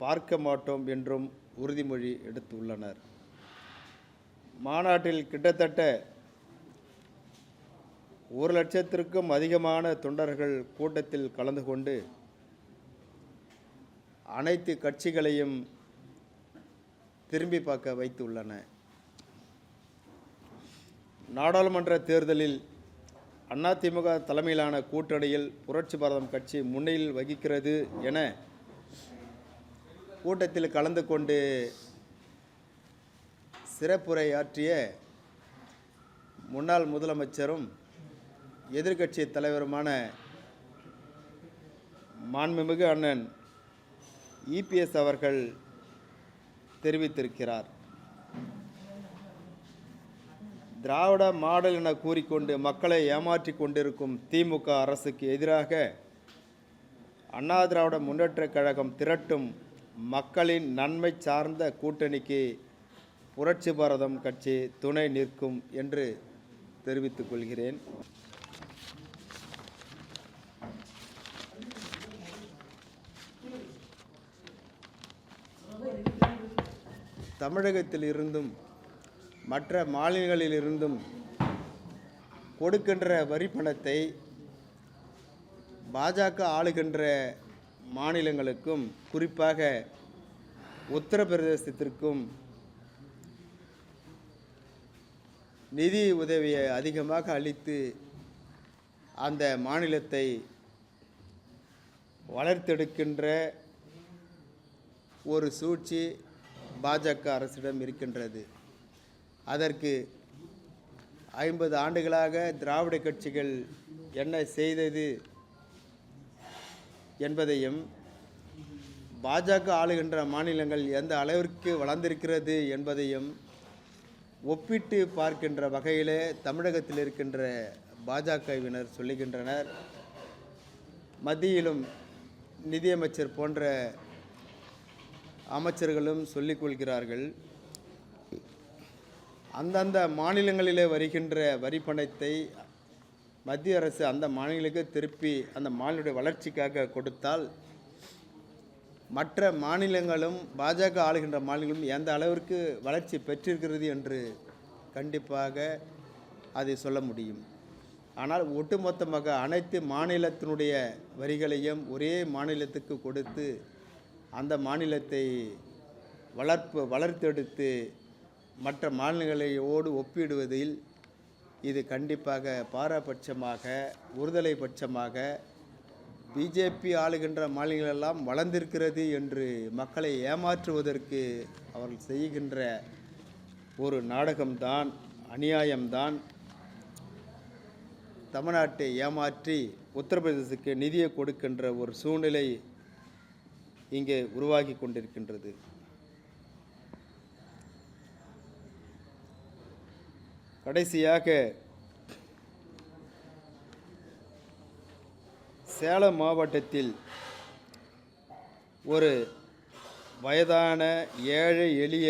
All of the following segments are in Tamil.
பார்க்க மாட்டோம் என்றும் உறுதிமொழி எடுத்துள்ளனர். மாநாட்டில் கிட்டத்தட்ட 1,00,000க்கும் அதிகமான தொண்டர்கள் கூட்டத்தில் கலந்து கொண்டு அனைத்து கட்சிகளையும் திரும்பி பார்க்க வைத்துள்ளன. நாடாளுமன்ற தேர்தலில் அதிமுக தலைமையிலான கூட்டணியில் புரட்சி பாரதம் கட்சி முன்னிலையில் வகிக்கிறது என கூட்டத்தில் கலந்து கொண்டு சிறப்புரையாற்றிய முன்னாள் முதலமைச்சரும் எதிர்க்கட்சி தலைவருமான மாண்புமிகு அண்ணன் இபிஎஸ் அவர்கள் தெரிவித்திருக்கிறார். திராவிட மாடல் என கூறிக்கொண்டு மக்களை ஏமாற்றி கொண்டிருக்கும் திமுக அரசுக்கு எதிராக அண்ணா திராவிட முன்னேற்றக் கழகம் திரட்டும் மக்களின் நன்மை சார்ந்த கூட்டணிக்கு புரட்சி பாரதம் கட்சி துணை நிற்கும் என்று தெரிவித்துக் கொள்கிறேன். தமிழகத்தில் இருந்தும் மற்ற மாநிலங்களிலிருந்தும் கொடுக்கின்ற வரி பணத்தை பாஜக ஆளுகின்ற மாநிலங்களுக்கும் குறிப்பாக உத்தரப்பிரதேசத்திற்கும் நிதி உதவியை அதிகமாக அளித்து அந்த மாநிலத்தை வளர்த்தெடுக்கின்ற ஒரு சூழ்ச்சி பாஜக அரசிடம் இருக்கின்றது. அதற்கு 50 ஆண்டுகளாக திராவிட கட்சிகள் என்ன செய்தது என்பதையும் பாஜக ஆளுகின்ற மாநிலங்கள் எந்த அளவிற்கு வளர்ந்திருக்கிறது என்பதையும் ஒப்பிட்டு பார்க்கின்ற வகையிலே தமிழகத்தில் இருக்கின்ற பாஜகவினர் சொல்லுகின்றனர். மத்தியிலும் நிதியமைச்சர் போன்ற அமைச்சர்களும் சொல்லிக் கொள்கிறார்கள். அந்தந்த மாநிலங்களிலே வருகின்ற வரி பணத்தை மத்திய அரசு அந்த மாநிலங்களுக்கு திருப்பி அந்த மாநிலடைய வளர்ச்சிக்காக கொடுத்தால் மற்ற மாநிலங்களும் பாஜக ஆளுகின்ற மாநிலங்களும் எந்த அளவிற்கு வளர்ச்சி பெற்றிருக்கிறது என்று கண்டிப்பாக அதை சொல்ல முடியும். ஆனால் ஒட்டுமொத்தமாக அனைத்து மாநிலத்தினுடைய வரிகளையும் ஒரே மாநிலத்துக்கு கொடுத்து அந்த மாநிலத்தை வளர்த்தெடுத்து மற்ற மாநிலங்களோடு ஒப்பிடுவதில் இது கண்டிப்பாக பாரபட்சமாக ஒருதலை பட்சமாக பிஜேபி ஆளுகின்ற மாநிலங்களெல்லாம் வளர்ந்திருக்கிறது என்று மக்களை ஏமாற்றுவதற்கு அவர்கள் செய்கின்ற ஒரு நாடகம்தான், அநியாயம்தான். தமிழ்நாட்டை ஏமாற்றி உத்தரப்பிரதேசத்துக்கு நிதியை கொடுக்கின்ற ஒரு சூழ்நிலை இங்கே உருவாகி கொண்டிருக்கின்றது. கடைசியாக சேலம் மாவட்டத்தில் ஒரு வயதான ஏழை எளிய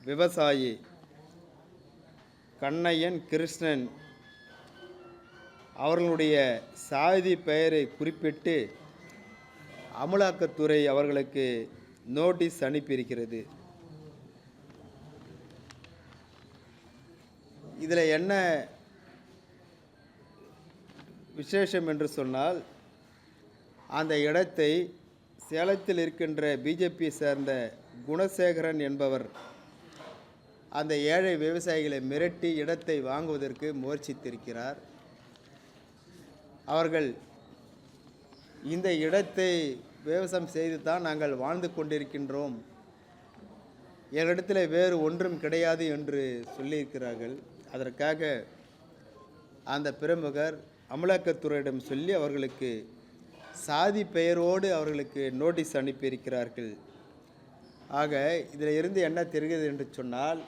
விவசாயி கண்ணையன் கிருஷ்ணன் அவர்களுடைய சாதி பெயரை குறிப்பிட்டு அமலாக்கத்துறை அவர்களுக்கு நோட்டீஸ் அனுப்பியிருக்கிறது. இதில் என்ன விசேஷம் என்று சொன்னால், அந்த இடத்தை சேலத்தில் இருக்கின்ற பிஜேபியை சேர்ந்த குணசேகரன் என்பவர் அந்த ஏழை விவசாயிகளை மிரட்டி இடத்தை வாங்குவதற்கு முயற்சித்திருக்கிறார். அவர்கள் இந்த இடத்தை விவசாயம் செய்து தான் நாங்கள் வாழ்ந்து கொண்டிருக்கின்றோம், எங்களிடத்தில் வேறு ஒன்றும் கிடையாது என்று சொல்லியிருக்கிறார்கள். அதற்காக அந்த பிரமுகர் அமலாக்கத்துறையிடம் சொல்லி அவர்களுக்கு சாதி பெயரோடு அவர்களுக்கு நோட்டீஸ் அனுப்பியிருக்கிறார்கள். ஆக இதில் இருந்து என்ன தெரிகிறது என்று சொன்னால்,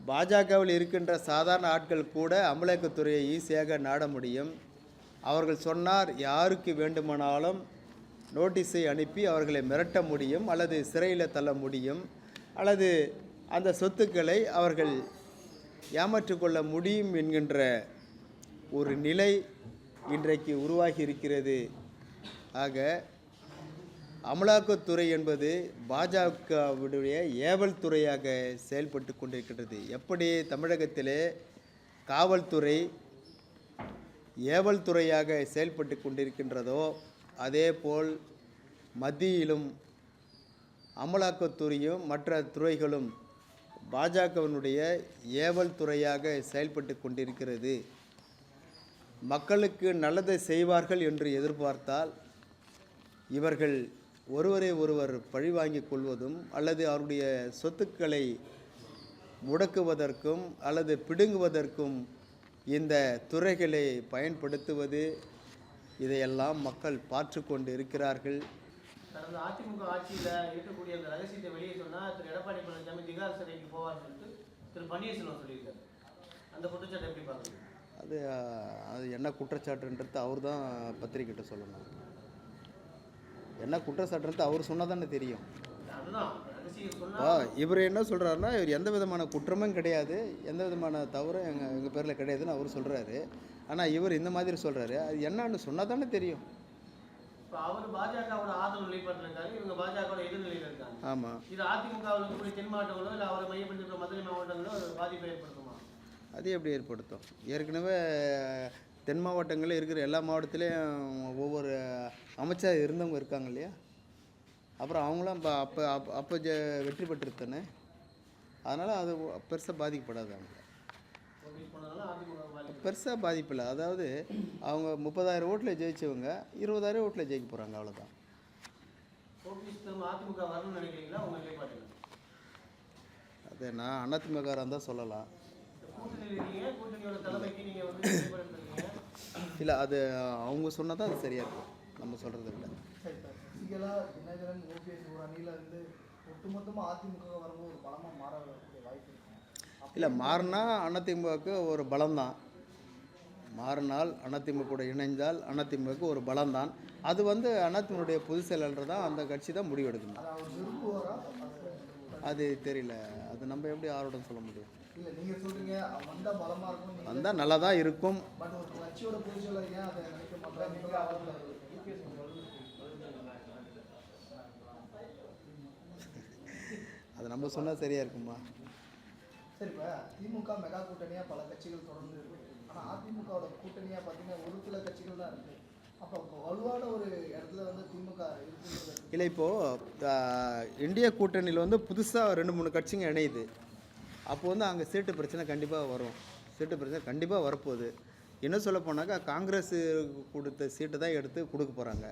பாஜகவில் இருக்கின்ற சாதாரண ஆட்கள் கூட அமலாக்கத்துறையை ஈஸியாக நாட முடியும். அவர்கள் சொன்னார் யாருக்கு வேண்டுமானாலும் நோட்டீஸை அனுப்பி அவர்களை மிரட்ட முடியும், அல்லது சிறையில் தள்ள முடியும், அல்லது அந்த சொத்துக்களை அவர்கள் ஏமாற்றிக்கொள்ள முடியும் என்கின்ற ஒரு நிலை இன்றைக்கு உருவாகி இருக்கிறது. ஆக அமலாக்கத்துறை என்பது பாஜகவுடைய ஏவல் துறையாக செயல்பட்டு கொண்டிருக்கிறது. எப்படி தமிழகத்திலே காவல்துறை ஏவல் துறையாக செயல்பட்டு கொண்டிருக்கின்றதோ அதேபோல் மத்தியிலும் அமலாக்கத்துறையும் மற்ற துறைகளும் பாஜகவினுடைய ஏவல் துறையாக செயல்பட்டு கொண்டிருக்கிறது. மக்களுக்கு நல்லதை செய்வார்கள் என்று எதிர்பார்த்தால் இவர்கள் ஒருவரை ஒருவர் பழிவாங்கிக் கொள்வதும் அல்லது அவருடைய சொத்துக்களை முடக்குவதற்கும் அல்லது பிடுங்குவதற்கும் இந்த துறைகளை பயன்படுத்துவது, இதையெல்லாம் மக்கள் பார்த்து கொண்டு இருக்கிறார்கள். கடந்த அதிமுக ஆட்சியில் இருக்கக்கூடிய அந்த ரகசியத்தை வெளியே சொன்னால் திரு எடப்பாடி பழனிசாமி திகார் சிறைக்கு போவார்னு சொல்லிட்டு திரு பன்னீர்செல்வம் சொல்லியிருக்காரு. அந்த குற்றச்சாட்டை எப்படி பார்க்குறீங்க? அது என்ன குற்றச்சாட்டுன்றது அவர் தான் பத்திரிக்கிட்ட சொல்லணும். என்ன குற்றச்சாட்டுன்றது அவர் சொன்னால் தானே தெரியும். இவர் என்ன சொல்கிறாருன்னா, இவர் எந்த விதமான குற்றமும் கிடையாது, எந்த விதமான தவறும் எங்கள் பேரில் கிடையாதுன்னு அவர் சொல்கிறாரு. ஆனால் இவர் இந்த மாதிரி சொல்கிறாரு. அது என்னன்னு சொன்னால் தானே தெரியும். இப்போ அவர் பாஜகவோட ஆதரவு நிலைப்பாட்டில் இருக்காரு, இவங்க பாஜகவோட எதிர்நிலையில் இருக்காங்க. ஆமாம். இது அதிமுகவில் இருக்கக்கூடிய தென் மாவட்டங்களோ இல்லை அவரை மையப்படுத்திருக்கிற மதுரை மாவட்டங்களோ ஒரு பாதிப்பை ஏற்படுத்துமா? அது எப்படி ஏற்படுத்தும்? ஏற்கனவே தென் மாவட்டங்களில் இருக்கிற எல்லா மாவட்டத்திலையும் ஒவ்வொரு அமைச்சர் இருந்தவங்க இருக்காங்க இல்லையா? அப்புறம் அவங்களாம் அப்போ வெற்றி பெற்றுத்தானே. அதனால் அது பெருசாக பாதிக்கப்படாது. அவங்க பெருசாக பாதிப்பில்லை. அதாவது அவங்க 30,000 ஓட்டில் ஜெயிச்சவங்க 20,000 ஓட்டில் ஜெயிக்க போகிறாங்க, அவ்வளோதான். அது நான் அதிமுகவாக இருந்தால் சொல்லலாம். இல்லை, அது அவங்க சொன்னால் தான் அது சரியாக இருக்கும், நம்ம சொல்கிறது இல்லை. இல்லை, மாறினா அதிமுகவுக்கு ஒரு பலம்தான். மாறினால் அதிமுக கூட இணைந்தால் அதிமுகவுக்கு ஒரு பலம்தான். அது அதிமுகவுடைய பொதுச் செயலாளர் தான், அந்த கட்சி தான் முடிவெடுக்கணும். அது தெரியல, அது நம்ம எப்படி யாரோட சொல்ல முடியும்? வந்தால் நல்லா தான் இருக்கும். அது நம்ம சொன்னால் சரியாக இருக்குமா? சரி, இப்போ திமுக மெகா கூட்டணியாக பல கட்சிகள் தொடர்ந்து இருக்குது. ஆனால் அதிமுகவோட கூட்டணியாக பார்த்தீங்கன்னா ஒரு சில கட்சிகள் தான் இருக்குது. அப்போ வலுவான ஒரு இடத்துல திமுக இருக்குது. இல்லை, இப்போது இந்திய கூட்டணியில் புதுசாக 2-3 கட்சிங்க இணையுது. அப்போ அங்கே சீட்டு பிரச்சனை கண்டிப்பாக வரும். சீட்டு பிரச்சனை கண்டிப்பாக வரப்போகுது. என்ன சொல்ல போனாக்கா, காங்கிரஸ் கொடுத்த சீட்டு தான் எடுத்து கொடுக்க போகிறாங்க.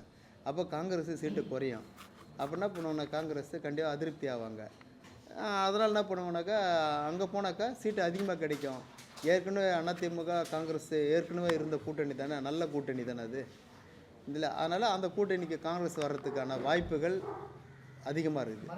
அப்போ காங்கிரஸ் சீட்டு குறையும். அப்போ என்ன பண்ணுவாங்கன்னா, காங்கிரஸ் கண்டிப்பாக அதிருப்தி ஆவாங்க. அதனால் என்ன பண்ணுவாங்கனாக்கா, அங்கே போனாக்கா சீட்டு அதிகமாக கிடைக்கும். ஏற்கனவே அதிமுக காங்கிரஸ் ஏற்கனவே இருந்த கூட்டணி தானே, நல்ல கூட்டணி தானே அது இல்லை. அதனால் அந்த கூட்டணிக்கு காங்கிரஸ் வர்றதுக்கான வாய்ப்புகள் அதிகமாக இருக்குது.